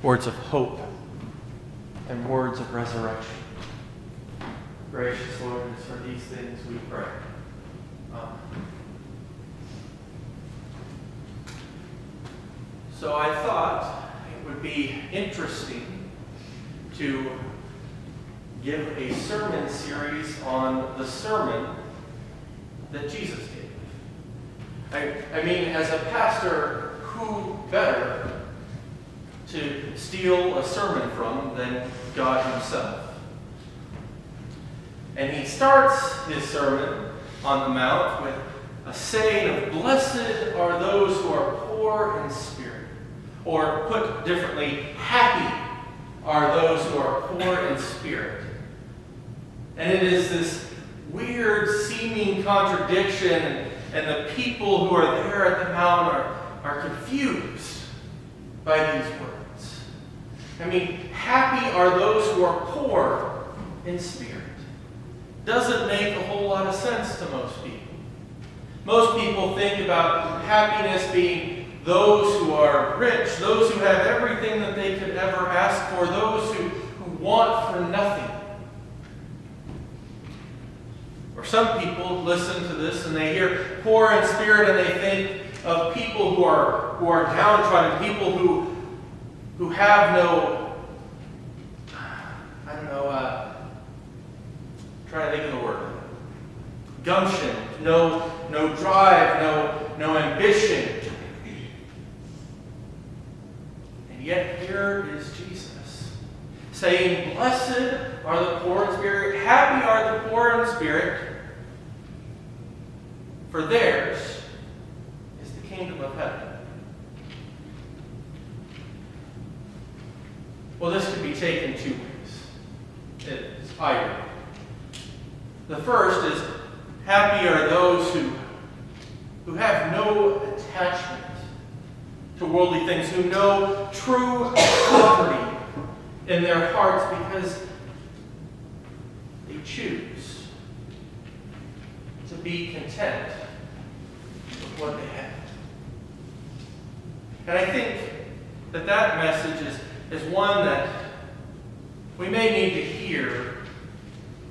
words of hope, and words of resurrection. Gracious Lord, it's for these things we pray. Amen. So I thought it would be interesting to give a sermon series on the sermon that Jesus gave. I mean, as a pastor, who better to steal a sermon from than God himself? And he starts his Sermon on the Mount with a saying of, "Blessed are those who are poor in spirit." Or put differently, happy are those who are poor in spirit. And it is this weird seeming contradiction, and the people who are there at the mount are confused by these words. I mean, happy are those who are poor in spirit. Doesn't make a whole lot of sense to most people. Most people think about happiness being those who are rich, those who have everything that they could ever ask for, those who want for nothing. Or some people listen to this and they hear poor in spirit and they think of people who are downtrodden, people who have no, trying to think of the word, gumption, no drive, no ambition. And yet here is Jesus saying, "Blessed are the poor in spirit, happy are the poor in spirit, for theirs is the kingdom of heaven." Well, this could be taken two ways. It's either. The first is, happy are those who have no attachment to worldly things, who know true poverty in their hearts because they choose to be content with what they have. And I think that message is one that we may need to hear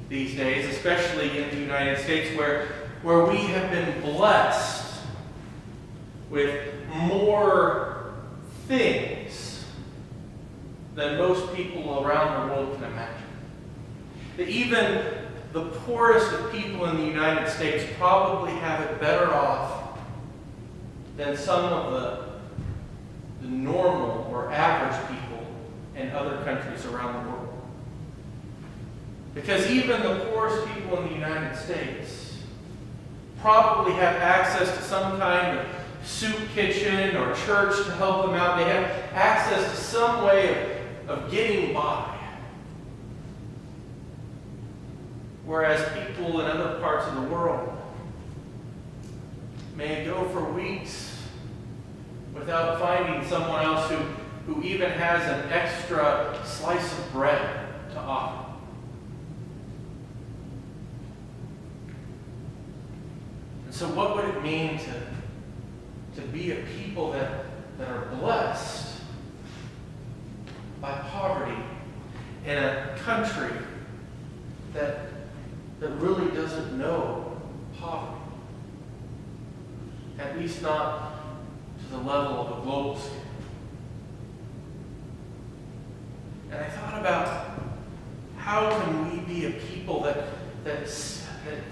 these days, especially in the United States, where we have been blessed with more things than most people around the world can imagine. That even the poorest of people in the United States probably have it better off than some of the normal or average people in other countries around the world. Because even the poorest people in the United States probably have access to some kind of soup kitchen or church to help them out. They have access to some way of getting by. Whereas people in other parts of the world may go for weeks without finding someone else who even has an extra slice of bread to offer. So what would it mean to be a people that are blessed by poverty in a country that really doesn't know poverty? At least not to the level of a global scale. And I thought about how can we be a people that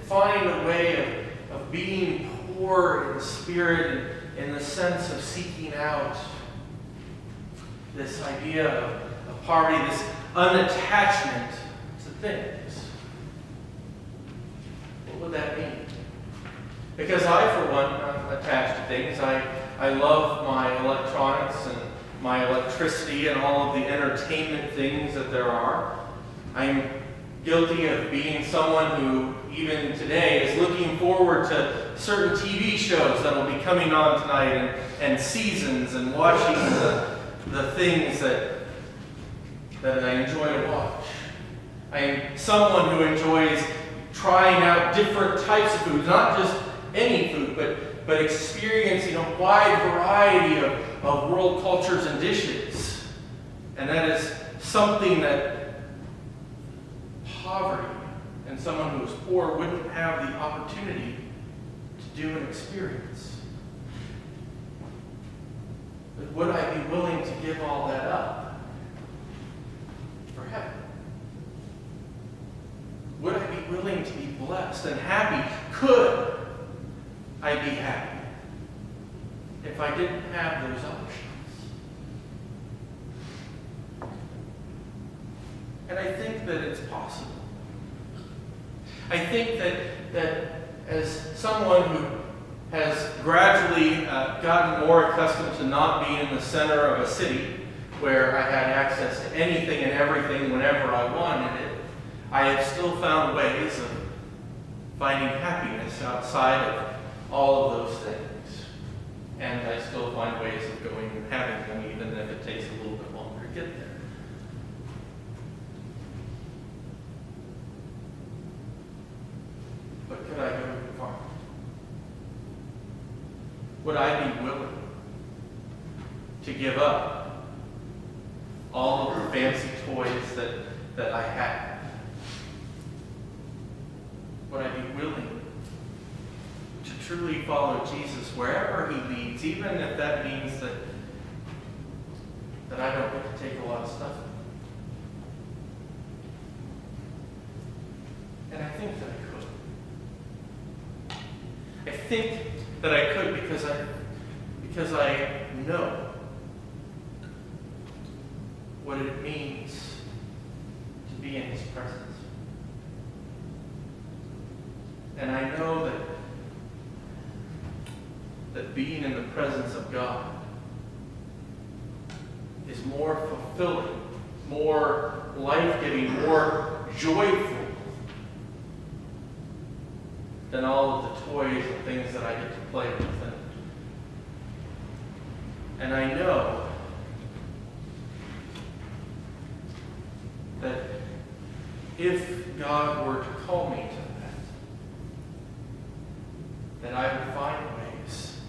find a way of being poor in spirit, in the sense of seeking out this idea of poverty, this unattachment to things. What would that mean? Because I, for one, am attached to things. I love my electronics and my electricity and all of the entertainment things that there are. I'm guilty of being someone who, even today, is looking forward to certain TV shows that will be coming on tonight and seasons and watching the things that I enjoy to watch. I am someone who enjoys trying out different types of food, not just any food, but experiencing a wide variety of world cultures and dishes. And that is something that poverty and someone who is poor wouldn't have the opportunity to do and experience. But would I be willing to give all that up for heaven? Would I be willing to be blessed and happy? Could I be happy if I didn't have those options? And I think that it's possible. I think that as someone who has gradually gotten more accustomed to not being in the center of a city where I had access to anything and everything whenever I wanted it, I have still found ways of finding happiness outside of all of those things. And I still find ways of going and having them, even if it takes a little bit longer to get there. But could I go too far? Would I be willing to give up all of the fancy toys that I have? Would I be willing to truly follow Jesus wherever he leads, even if that means that I don't get to take a lot of stuff? And I think that I could. I think that I could because I know what it means to be in his presence. And I know that being in the presence of God is more fulfilling, more life-giving, more joyful than all of the toys and things that I get to play with. And I know that if God were to call me to that I would find ways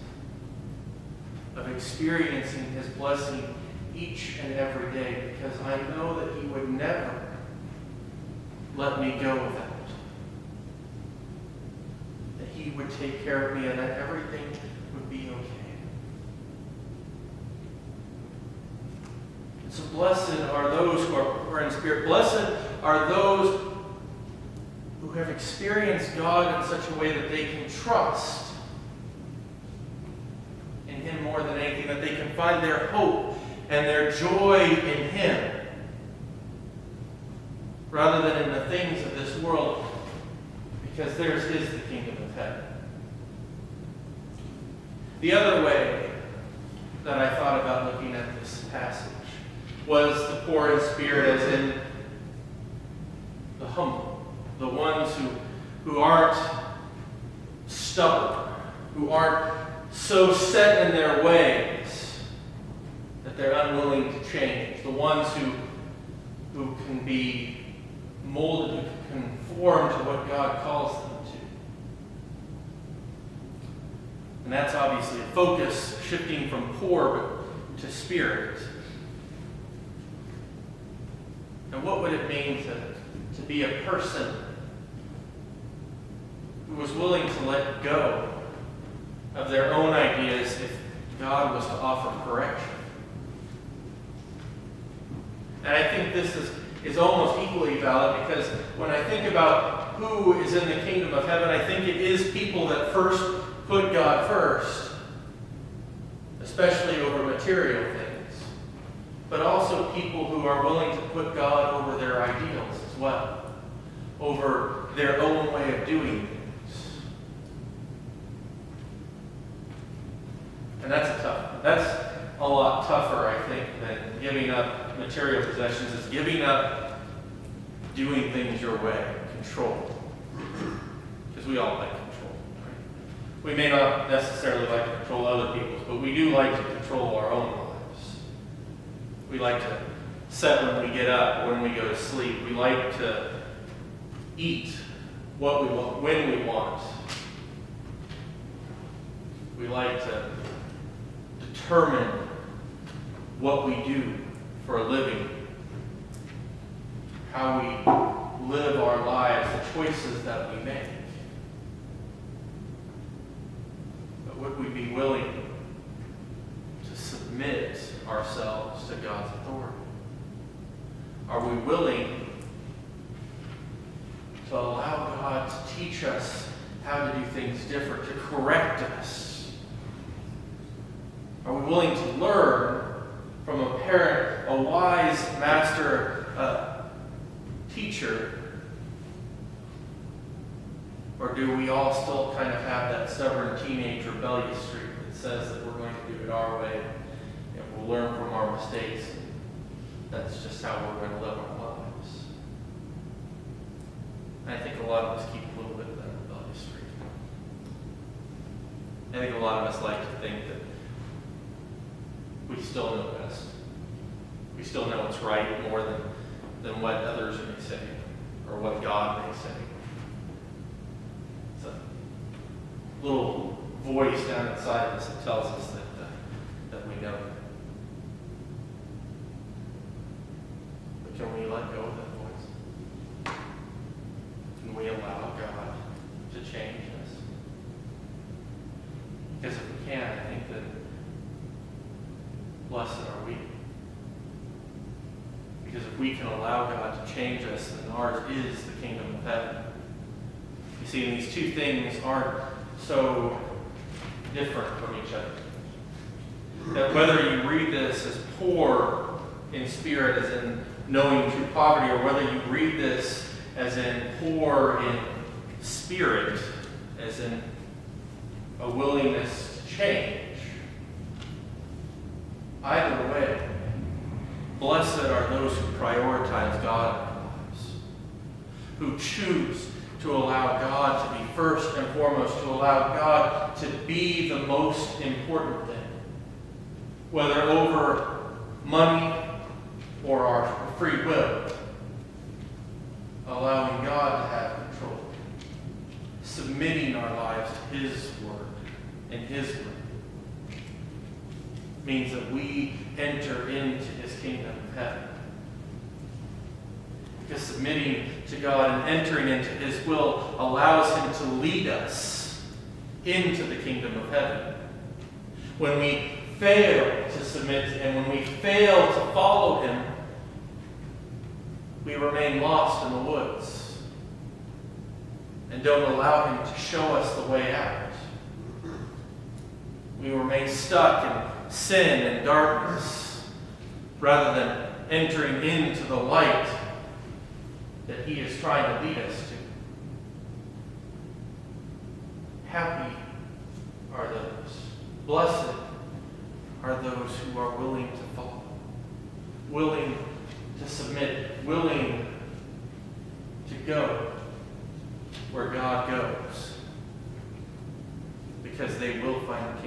of experiencing his blessing each and every day, because I know that he would never let me go without it. That he would take care of me and that everything would be okay. So blessed are those who are in spirit. Blessed are those who have experienced God in such a way that they can trust in him more than anything, that they can find their hope and their joy in him rather than in the things of this world, because theirs is the kingdom of heaven. The other way that I thought about looking at this passage was the poor in spirit as in the humble, the ones who aren't stubborn, who aren't so set in their ways that they're unwilling to change, the ones who can be molded, who can conform to what God calls them to. And that's obviously a focus shifting from poor to spirit. And what would it mean to be a person who was willing to let go of their own ideas if God was to offer correction? And I think this is almost equally valid, because when I think about who is in the kingdom of heaven, I think it is people that first put God first, especially over material things, but also people who are willing to put God over their ideals as well, over their own way of doing things. And that's a lot tougher, I think, than giving up material possessions. Is giving up doing things your way, control. Because we all like control, right? We may not necessarily like to control other people's, but we do like to control our own lives. We like to set when we get up, when we go to sleep. We like to eat what we want, when we want. We like to determine what we do for a living, how we live our lives, the choices that we make. But would we be willing to submit ourselves to God's authority? Are we willing to allow God to teach us how to do things different, to correct us? Are we willing to learn from a parent, a wise master, teacher? Or do we all still kind of have that stubborn teenage rebellious streak that says that we're going to do it our way and we'll learn from our mistakes? That's just how we're going to live our lives. And I think a lot of us keep a little bit of that rebellious streak. I think a lot of us like to think that we still know best. We still know what's right more than what others may say or what God may say. It's a little voice down inside of us that tells us that we know. But can we let go of that voice? Can we allow God to change us? Because if we can, I think that blessed are we. Because if we can allow God to change us, then ours is the kingdom of heaven. You see, these two things aren't so different from each other. That whether you read this as poor in spirit, as in knowing true poverty, or whether you read this as in poor in spirit, as in a willingness to change, either way, blessed are those who prioritize God in their lives, who choose to allow God to be first and foremost, to allow God to be the most important thing, whether over money or our free will, allowing God to have control, submitting our lives to His word and His will, means that we enter into His kingdom of heaven. Because submitting to God and entering into His will allows Him to lead us into the kingdom of heaven. When we fail to submit to Him, when we fail to follow Him, we remain lost in the woods and don't allow Him to show us the way out. We remain stuck in sin and darkness rather than entering into the light that He is trying to lead us to. Happy are those, blessed are those who are willing to follow, willing to submit, willing to go where God goes, because they will find